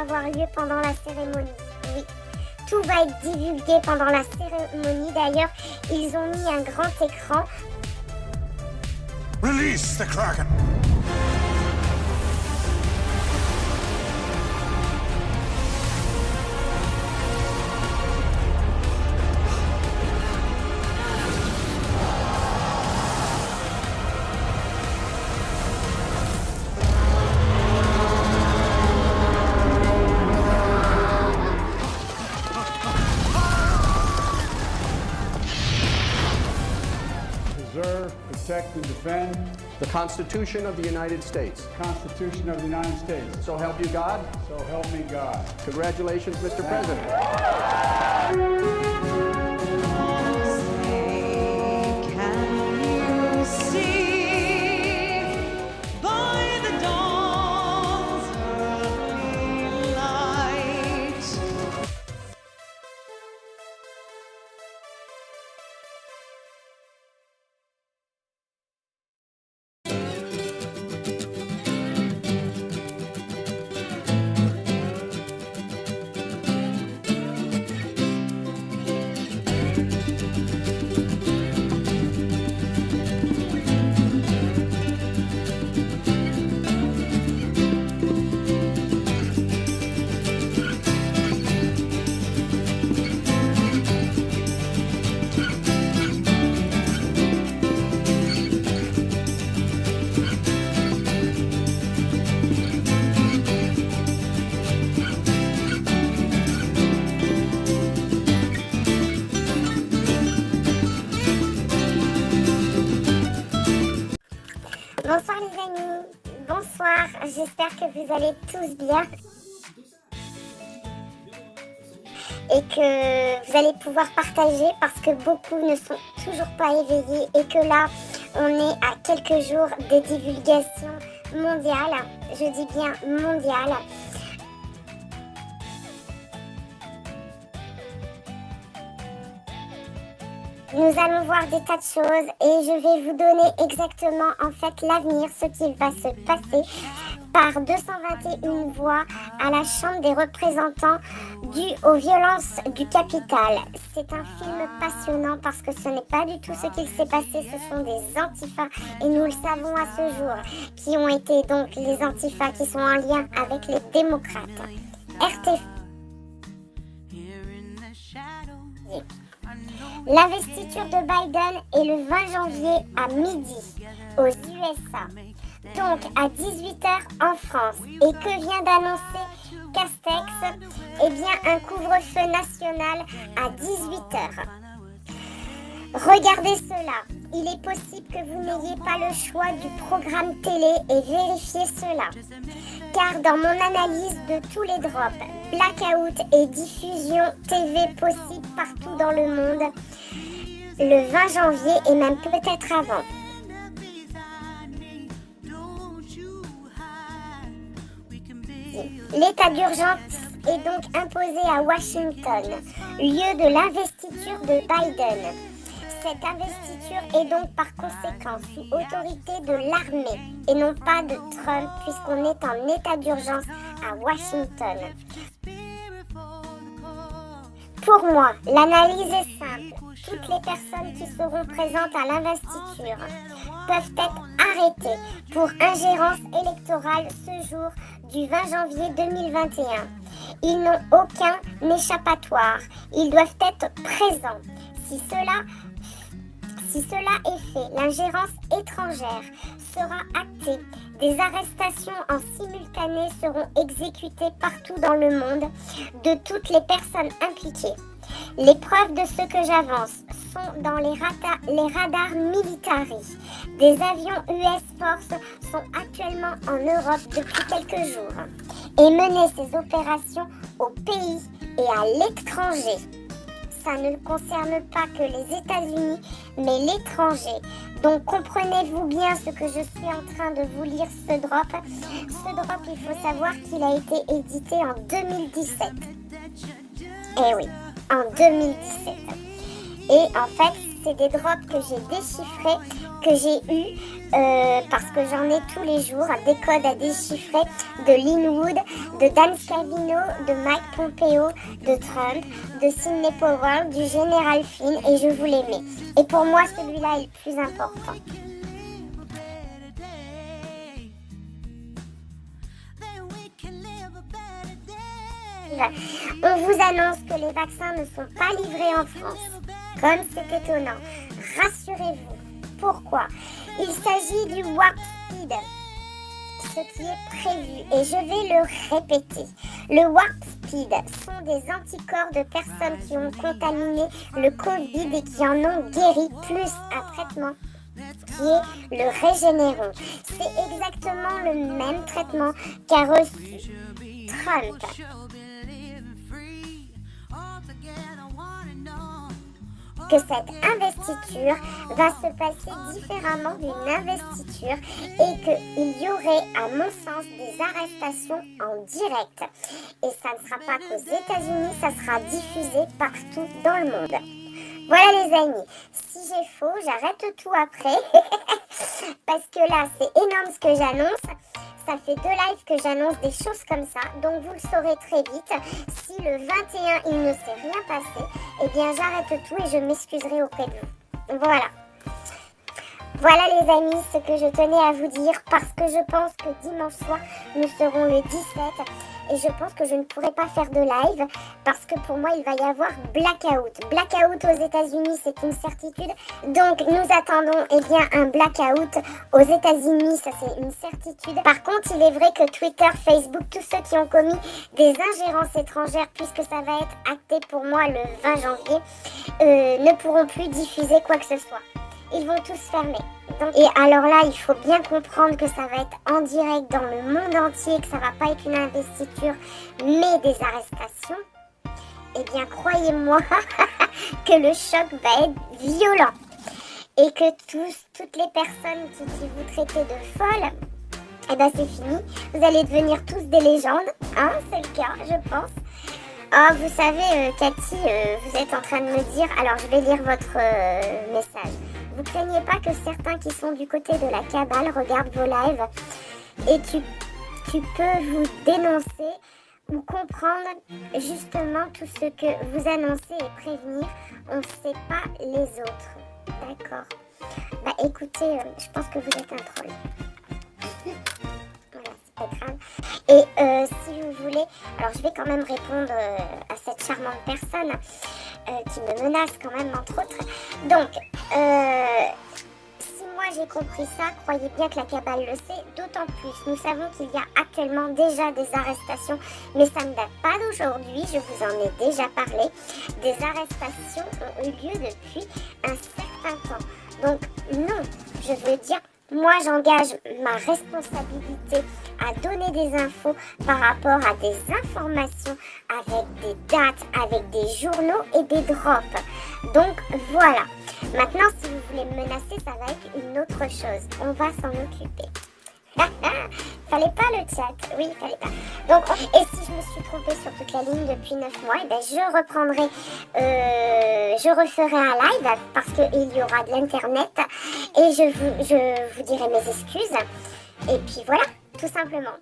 avoir lieu pendant la cérémonie. Oui, tout va être divulgué pendant la cérémonie. D'ailleurs, ils ont mis un grand écran. Release the Kraken! Preserve, protect, and defend the Constitution of the United States. the Constitution of the United States. So help you God. So help me God. Congratulations, Mr. President. Bonsoir les amis, bonsoir, j'espère que vous allez tous bien et que vous allez pouvoir partager parce que beaucoup ne sont toujours pas éveillés et que là on est à quelques jours des divulgations mondiales, je dis bien mondiales. Nous allons voir des tas de choses et je vais vous donner exactement en fait l'avenir, ce qui va se passer par 221 voix à la Chambre des représentants dû aux violences du capital. C'est un film passionnant parce que ce n'est pas du tout ce qu'il s'est passé, ce sont des antifas et nous le savons à ce jour, qui ont été donc les antifas qui sont en lien avec les démocrates. RT. L'investiture de Biden est le 20 janvier à midi aux USA, donc à 18h en France. Et que vient d'annoncer Castex? Eh bien un couvre-feu national à 18h. Regardez cela, il est possible que vous n'ayez pas le choix du programme télé et vérifiez cela. Car dans mon analyse de tous les drops, blackout et diffusion TV possibles partout dans le monde, le 20 janvier et même peut-être avant. L'état d'urgence est donc imposé à Washington, lieu de l'investiture de Biden. Cette investiture est donc par conséquent sous autorité de l'armée et non pas de Trump puisqu'on est en état d'urgence à Washington. Pour moi, l'analyse est simple. Toutes les personnes qui seront présentes à l'investiture peuvent être arrêtées pour ingérence électorale ce jour du 20 janvier 2021. Ils n'ont aucun échappatoire. Ils doivent être présents. Si cela est fait, l'ingérence étrangère sera actée. Des arrestations en simultané seront exécutées partout dans le monde de toutes les personnes impliquées. Les preuves de ce que j'avance sont dans les radars militaires. Des avions US Force sont actuellement en Europe depuis quelques jours et mener ces opérations au pays et à l'étranger. Ça ne concerne pas que les États-Unis, mais l'étranger. Donc comprenez-vous bien ce que je suis en train de vous lire ce drop. Ce drop, il faut savoir qu'il a été édité en 2017. Eh oui, en 2017. Et en fait, c'est des drops que j'ai déchiffrés, que j'ai eus parce que j'en ai tous les jours, des codes à déchiffrer de Lin Wood, de Dan Scavino, de Mike Pompeo, de Trump, de Sidney Powell, du général Flynn, et je vous les mets. Et pour moi, celui-là est le plus important. On vous annonce que les vaccins ne sont pas livrés en France. Comme c'est étonnant. Rassurez-vous. Pourquoi? Il s'agit du Warp Speed, ce qui est prévu. Et je vais le répéter. Le Warp Speed sont des anticorps de personnes qui ont contaminé le Covid et qui en ont guéri, plus un traitement qui est le Régénéron. C'est exactement le même traitement qu'a reçu Trump. Que cette investiture va se passer différemment d'une investiture et qu'il y aurait, à mon sens, des arrestations en direct. Et ça ne sera pas qu'aux États-Unis, ça sera diffusé partout dans le monde. Voilà les amis, si j'ai faux, j'arrête tout après, parce que là c'est énorme ce que j'annonce. Ça fait 2 lives que j'annonce des choses comme ça, donc vous le saurez très vite. Si le 21 il ne s'est rien passé, eh bien j'arrête tout et je m'excuserai auprès de vous. Voilà. Voilà les amis, ce que je tenais à vous dire, parce que je pense que dimanche soir, nous serons le 17 et je pense que je ne pourrai pas faire de live parce que pour moi, il va y avoir blackout. Blackout aux États-Unis, c'est une certitude. Donc, nous attendons un blackout aux États-Unis, ça c'est une certitude. Par contre, il est vrai que Twitter, Facebook, tous ceux qui ont commis des ingérences étrangères, puisque ça va être acté pour moi le 20 janvier, ne pourront plus diffuser quoi que ce soit. Ils vont tous fermer. Et alors là, il faut bien comprendre que ça va être en direct dans le monde entier, que ça va pas être une investiture, mais des arrestations. Eh bien, croyez-moi que le choc va être violent. Et que toutes les personnes qui vous traitaient de folles, eh ben c'est fini. Vous allez devenir tous des légendes. Hein, c'est le cas, je pense. Oh, vous savez, Cathy, vous êtes en train de me dire... Alors, je vais lire votre message. Vous craignez pas que certains qui sont du côté de la cabale regardent vos lives et tu peux vous dénoncer ou comprendre justement tout ce que vous annoncez et prévenir. On ne sait pas les autres. D'accord. Bah écoutez, je pense que vous êtes un troll. Voilà, c'est pas grave. Et si vous voulez, alors je vais quand même répondre à cette charmante personne qui me menace quand même entre autres. Donc, si moi j'ai compris ça, croyez bien que la cabale le sait, d'autant plus. Nous savons qu'il y a actuellement déjà des arrestations, mais ça ne date pas d'aujourd'hui, je vous en ai déjà parlé. Des arrestations ont eu lieu depuis un certain temps. Donc non, je veux dire, moi j'engage ma responsabilité à donner des infos par rapport à des informations avec des dates, avec des journaux et des drops. Donc voilà. Maintenant, si vous voulez me menacer, ça va être une autre chose. On va s'en occuper. Fallait pas le chat. Oui, fallait pas. Donc, et si je me suis trompée sur toute la ligne depuis 9 mois, eh ben, je reprendrai, je referai un live parce qu'il y aura de l'internet et je vous dirai mes excuses. Et puis voilà, tout simplement.